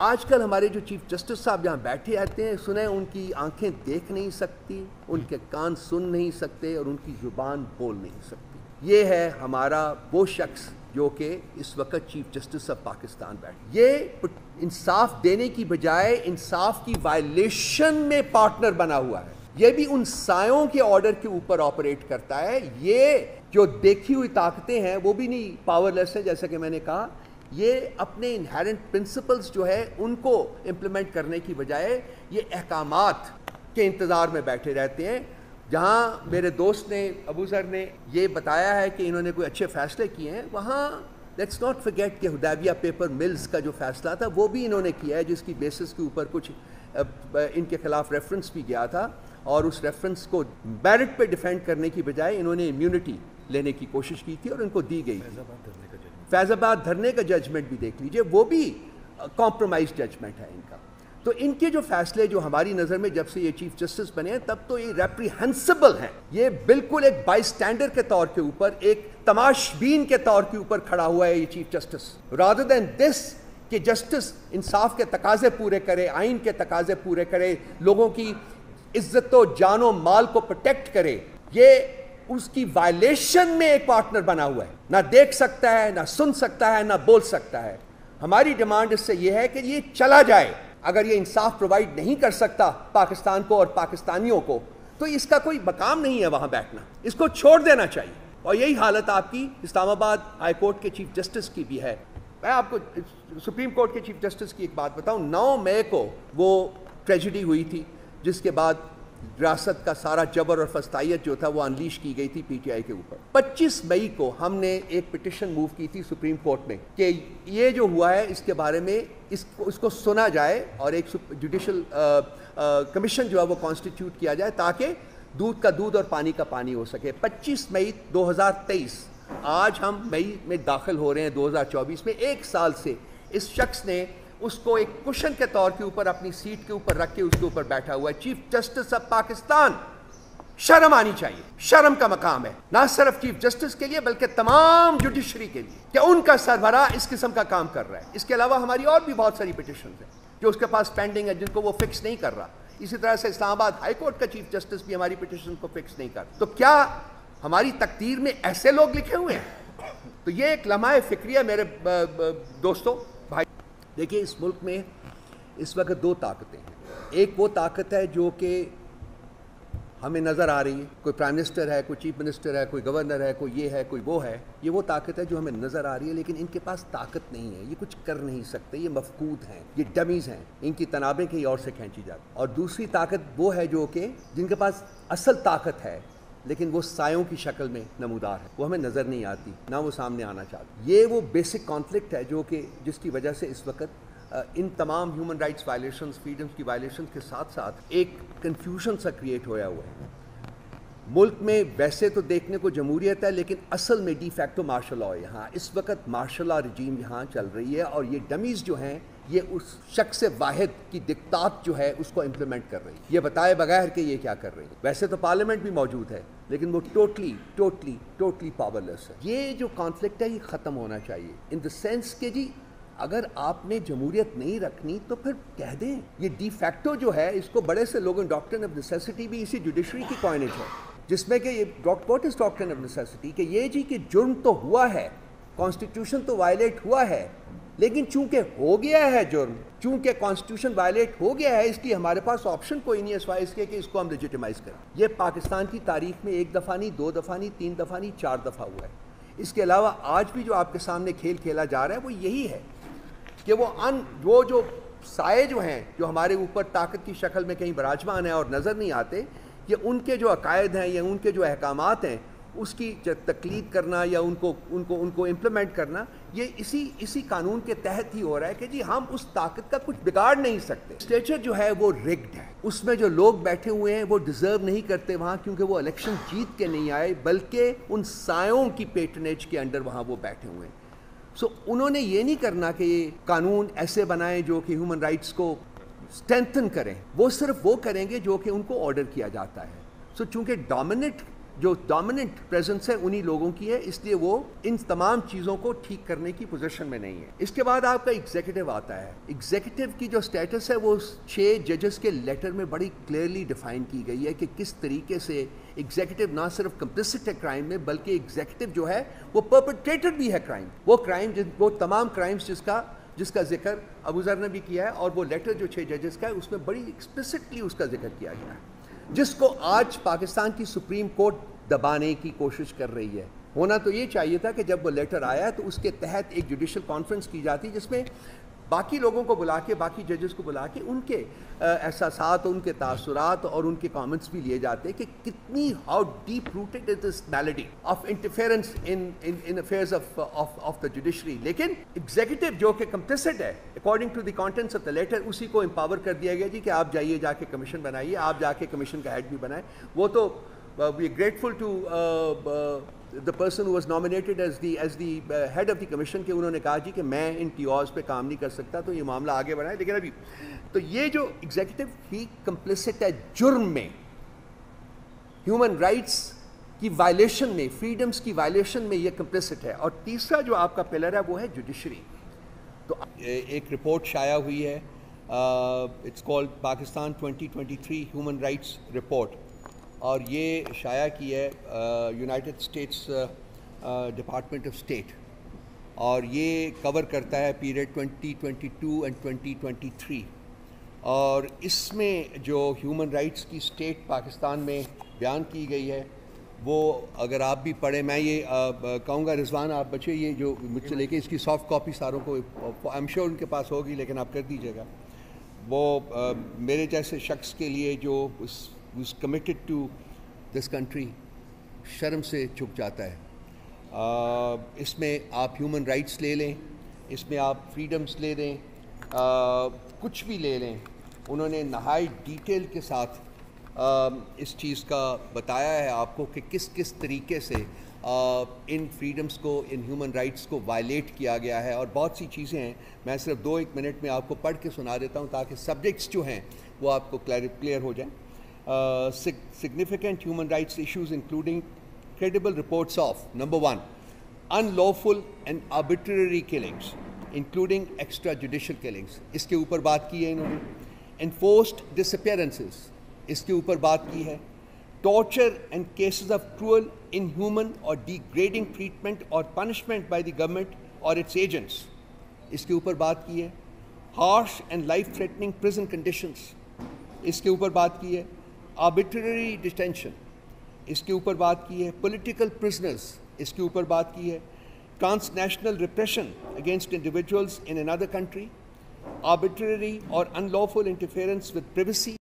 آج کل ہمارے جو چیف جسٹس صاحب یہاں بیٹھے آتے ہیں، سنیں ان کی آنکھیں دیکھ نہیں سکتی، ان کے کان سن نہیں سکتے اور ان کی زبان بول نہیں سکتی۔ یہ ہے ہمارا وہ شخص جو کہ اس وقت چیف جسٹس آف پاکستان بیٹھے۔ یہ انصاف دینے کی بجائے انصاف کی وائلیشن میں پارٹنر بنا ہوا ہے۔ یہ بھی ان سایوں کے آرڈر کے اوپر آپریٹ کرتا ہے۔ یہ جو دیکھی ہوئی طاقتیں ہیں وہ بھی نہیں پاورلیس ہیں، جیسا کہ میں نے کہا۔ یہ اپنے انہیرنٹ پرنسپلز جو ہے ان کو امپلیمنٹ کرنے کی بجائے یہ احکامات کے انتظار میں بیٹھے رہتے ہیں۔ جہاں میرے دوست نے ابو ذر نے یہ بتایا ہے کہ انہوں نے کوئی اچھے فیصلے کیے ہیں، وہاں لیٹس ناٹ فرگیٹ کہ حدیبیہ پیپر ملز کا جو فیصلہ تھا وہ بھی انہوں نے کیا ہے، جس کی بیسس کے اوپر کچھ ان کے خلاف ریفرنس بھی گیا تھا، اور اس ریفرنس کو میرٹ پہ ڈیفینڈ کرنے کی بجائے انہوں نے امیونٹی لینے کی کوشش کی تھی اور ان کو دی گئی تھی۔ فیض آباد دھرنے کا ججمنٹ بھی دیکھ لیجئے، وہ بھی کمپرومائز ججمنٹ ہے ان کا۔ تو ان کے جو فیصلے جو ہماری نظر میں جب سے یہ چیف جسٹس بنے ہیں تب تو یہ ریپریہنسبل ہیں۔ یہ بالکل ایک بائی سٹینڈر کے طور کے اوپر، ایک تماش بین کے طور کے اوپر کھڑا ہوا ہے یہ چیف جسٹس، رادر دین دس کہ جسٹس انصاف کے تقاضے پورے کرے، آئین کے تقاضے پورے کرے، لوگوں کی عزت و جان و مال کو پروٹیکٹ کرے۔ یہ اس کی وائلیشن میں ایک پارٹنر بنا ہوا ہے، نہ دیکھ سکتا ہے، نہ سن سکتا ہے، نہ بول سکتا ہے۔ ہماری ڈیمانڈ اس سے یہ ہے کہ یہ چلا جائے۔ اگر یہ انصاف پرووائڈ نہیں کر سکتا پاکستان کو اور پاکستانیوں کو تو اس کا کوئی مقام نہیں ہے وہاں بیٹھنا، اس کو چھوڑ دینا چاہیے۔ اور یہی حالت آپ کی اسلام آباد ہائی کورٹ کے چیف جسٹس کی بھی ہے۔ میں آپ کو سپریم کورٹ کے چیف جسٹس کی ایک بات بتاؤں، 9 مئی کو وہ ٹریجڈی ہوئی تھی جس کے بعد ریاست کا سارا جبر اور فسطائیت جو تھا وہ انلیش کی گئی تھی پی ٹی آئی کے اوپر۔ 25 مئی کو ہم نے ایک پٹیشن موو کی تھی سپریم کورٹ میں کہ یہ جو ہوا ہے اس کے بارے میں اس کو سنا جائے اور ایک جوڈیشل کمیشن جو ہے وہ کانسٹیٹیوٹ کیا جائے تاکہ دودھ کا دودھ اور پانی کا پانی ہو سکے۔ 25 مئی 2023، آج ہم مئی میں داخل ہو رہے ہیں 2024 میں، 1 سال سے اس شخص نے اس کو ایک کشن کے طور کے اوپر اپنی سیٹ کے اوپر رکھ کے اس کے اوپر بیٹھا ہوا ہے۔ چیف جسٹس آف پاکستان، شرم آنی چاہیے، شرم کا مقام ہے، نہ صرف چیف جسٹس کے لیے بلکہ تمام جوڈیشری کے لیے کہ ان کا سربراہ اس قسم کا کام کر رہا ہے۔ اس کے علاوہ ہماری اور بھی بہت ساری پٹیشنز ہیں جو اس کے پاس پینڈنگ ہے، جن کو وہ فکس نہیں کر رہا۔ اسی طرح سے اسلام آباد ہائی کورٹ کا چیف جسٹس بھی ہماری پٹیشن کو فکس نہیں کر۔ تو کیا ہماری تقدیر میں ایسے لوگ لکھے ہوئے ہیں؟ تو یہ ایک لمحہ فکری ہے میرے دوستوں، بھائی۔ دیکھیے اس ملک میں اس وقت 2 طاقتیں ہیں۔ ایک وہ طاقت ہے جو کہ ہمیں نظر آ رہی ہے، کوئی پرائم منسٹر ہے، کوئی چیف منسٹر ہے، کوئی گورنر ہے، کوئی یہ ہے، کوئی وہ ہے۔ یہ وہ طاقت ہے جو ہمیں نظر آ رہی ہے، لیکن ان کے پاس طاقت نہیں ہے، یہ کچھ کر نہیں سکتے، یہ مفقود ہیں، یہ ڈمیز ہیں، ان کی تنابیں کہیں اور سے کھینچی جاتی۔ اور دوسری طاقت وہ ہے جو کہ جن کے پاس اصل طاقت ہے لیکن وہ سایوں کی شکل میں نمودار ہے، وہ ہمیں نظر نہیں آتی، نہ وہ سامنے آنا چاہتی۔ یہ وہ بیسک کانفلکٹ ہے جو کہ جس کی وجہ سے اس وقت ان تمام ہیومن رائٹس وائلیشنز، فریڈمز کی وائلیشنز کے ساتھ ساتھ ایک کنفیوژن سا کریٹ ہوا ہے۔ ملک میں ویسے تو دیکھنے کو جمہوریت ہے لیکن اصل میں ڈی فیکٹو مارشل لاء ہے یہاں۔ اس وقت مارشل لاء رجیم یہاں چل رہی ہے اور یہ ڈمیز جو ہیں یہ اس شخص واحد کی دکتات جو ہے اس کو امپلیمنٹ کر رہی ہے، یہ بتائے بغیر کہ یہ کیا کر رہی ہے۔ ویسے تو پارلیمنٹ بھی موجود ہے لیکن وہ ٹوٹلی پاورلیس ہے۔ یہ جو کانفلکٹ ہے یہ ختم ہونا چاہیے، ان دا سینس کہ جی اگر آپ نے جمہوریت نہیں رکھنی تو پھر کہہ دیں۔ یہ ڈی فیکٹو جو ہے اس کو بڑے سے لوگوں ڈاکٹرن آف نیسیسٹی بھی اسی جوڈیشری کی کوائنیج ہے، جس میں کہ یہ واٹ از ڈاکٹرن آف نیسیسٹی کہ یہ جی کہ جرم تو ہوا ہے، کانسٹیٹیوشن تو وائلیٹ ہوا ہے، لیکن چونکہ ہو گیا ہے جرم، چونکہ کانسٹیٹیوشن وائلیٹ ہو گیا ہے، اس لیے ہمارے پاس آپشن کوئی نہیں ہے سوائے اس کے کہ اس کو ہم لیجیٹیمائز کریں۔ یہ پاکستان کی تاریخ میں 1 دفعہ نہیں، 2 دفعہ نہیں، 3 دفعہ نہیں، 4 دفعہ ہوا ہے۔ اس کے علاوہ آج بھی جو آپ کے سامنے کھیل کھیلا جا رہا ہے وہ یہی ہے کہ وہ جو سائے جو ہیں جو ہمارے اوپر طاقت کی شکل میں کہیں براجمان ہیں اور نظر نہیں آتے، یہ ان کے جو عقائد ہیں یا ان کے جو احکامات ہیں اس کی تقلید کرنا یا ان کو امپلیمنٹ کرنا، یہ اسی قانون کے تحت ہی ہو رہا ہے کہ جی ہم اس طاقت کا کچھ بگاڑ نہیں سکتے۔ اسٹیچر جو ہے وہ ریگڈ ہے، اس میں جو لوگ بیٹھے ہوئے ہیں وہ ڈیزرو نہیں کرتے وہاں، کیونکہ وہ الیکشن جیت کے نہیں آئے بلکہ ان سایوں کی پیٹرنیج کے انڈر وہاں وہ بیٹھے ہوئے ہیں۔ انہوں نے یہ نہیں کرنا کہ یہ قانون ایسے بنائیں جو کہ ہیومن رائٹس کو اسٹرینتھن کریں، وہ صرف وہ کریں گے جو کہ ان کو آرڈر کیا جاتا ہے۔ چونکہ ڈومیننٹ جو ڈومیننٹ پریزنس ہے انہی لوگوں کی ہے، اس لیے وہ ان تمام چیزوں کو ٹھیک کرنے کی پوزیشن میں نہیں ہے۔ اس کے بعد آپ کا ایگزیکٹو آتا ہے۔ ایگزیکٹو کی جو سٹیٹس ہے وہ 6 ججز کے لیٹر میں بڑی کلیئرلی ڈیفائن کی گئی ہے کہ کس طریقے سے ایگزیکٹو نہ صرف کمپلسٹ ہے کرائم میں، بلکہ ایگزیکٹو جو ہے وہ پرپیٹریٹر بھی ہے کرائم، وہ تمام کرائمز جس کا ذکر ابو ذر نے بھی کیا ہے، اور وہ لیٹر جو 6 ججز کا ہے اس میں بڑی ایکسپلسٹلی اس کا ذکر کیا گیا ہے، جس کو آج پاکستان کی سپریم کورٹ دبانے کی کوشش کر رہی ہے۔ ہونا تو یہ چاہیے تھا کہ جب وہ لیٹر آیا تو اس کے تحت ایک جوڈیشل کانفرنس کی جاتی جس میں باقی لوگوں کو بلا کے، باقی ججز کو بلا کے ان کے احساسات، ان کے تاثرات اور ان کے کامنٹس بھی لیے جاتے کہ کتنی how deep rooted is this malady of interference in affairs of the judiciary. لیکن ایگزیکٹو جو کہ کمپلسٹ ہے according to the contents of the letter, اسی کو امپاور کر دیا گیا جی کہ آپ جائیے جا کے کمیشن بنائیے، آپ جا کے کمیشن کا ہیڈ بھی بنائیں۔ وہ تو we are grateful to the person who was nominated as the head of the commission کہ انہوں نے کہا جی کہ میں ان ٹیوز پہ کام نہیں کر سکتا، تو یہ معاملہ آگے بڑھائے۔ لیکن ابھی تو یہ جو ایگزیکٹو ہی کمپلسٹ ہے جرم میں، ہیومن رائٹس کی وائلیشن میں، فریڈمز کی وائلیشن میں یہ کمپلسٹ ہے۔ اور تیسرا جو آپ کا پلر ہے وہ ہے جوڈیشری۔ تو ایک رپورٹ شائع ہوئی ہے، it's called Pakistan 2023 human rights report, اور یہ شائع کی ہے United States Department of State, اور یہ کور کرتا ہے پیریڈ 2022 اینڈ 2023۔ اور اس میں جو ہیومن رائٹس کی اسٹیٹ پاکستان میں بیان کی گئی ہے وہ اگر آپ بھی پڑھیں، میں یہ کہوں گا رضوان آپ بچے یہ جو مجھ سے لے کے اس کی سافٹ کاپی ساروں کو آئی ایم شیور ان کے پاس ہوگی، لیکن آپ کر دیجیے گا۔ وہ میرے جیسے شخص کے لیے جو who's committed to this country شرم سے چھک جاتا ہے۔ اس میں آپ ہیومن رائٹس لے لیں، اس میں آپ فریڈمز لے لیں، کچھ بھی لے لیں، انہوں نے نہایت ڈیٹیل کے ساتھ اس چیز کا بتایا ہے آپ کو کہ کس طریقے سے ان فریڈمز کو، ان ہیومن رائٹس کو وائلیٹ کیا گیا ہے، اور بہت سی چیزیں ہیں۔ میں صرف 2-1 منٹ میں آپ کو پڑھ کے سنا دیتا ہوں تاکہ سبجیکٹس جو ہیں وہ آپ کو کلیئر ہو جائیں۔ Significant human rights issues including credible reports of number 1 unlawful and arbitrary killings including extrajudicial killings، اس کے اوپر بات کی ہے انہوں نے۔ enforced disappearances، اس کے اوپر بات کی ہے۔ torture and cases of cruel, inhuman or degrading treatment or punishment by the government or its agents، اس کے اوپر بات کی ہے۔ harsh and life threatening prison conditions، اس کے اوپر بات کی ہے۔ arbitrary detention، اس کے اوپر بات کی ہے۔ political prisoners، اس کے اوپر بات کی ہے۔ transnational repression against individuals in another country، arbitrary or unlawful interference with privacy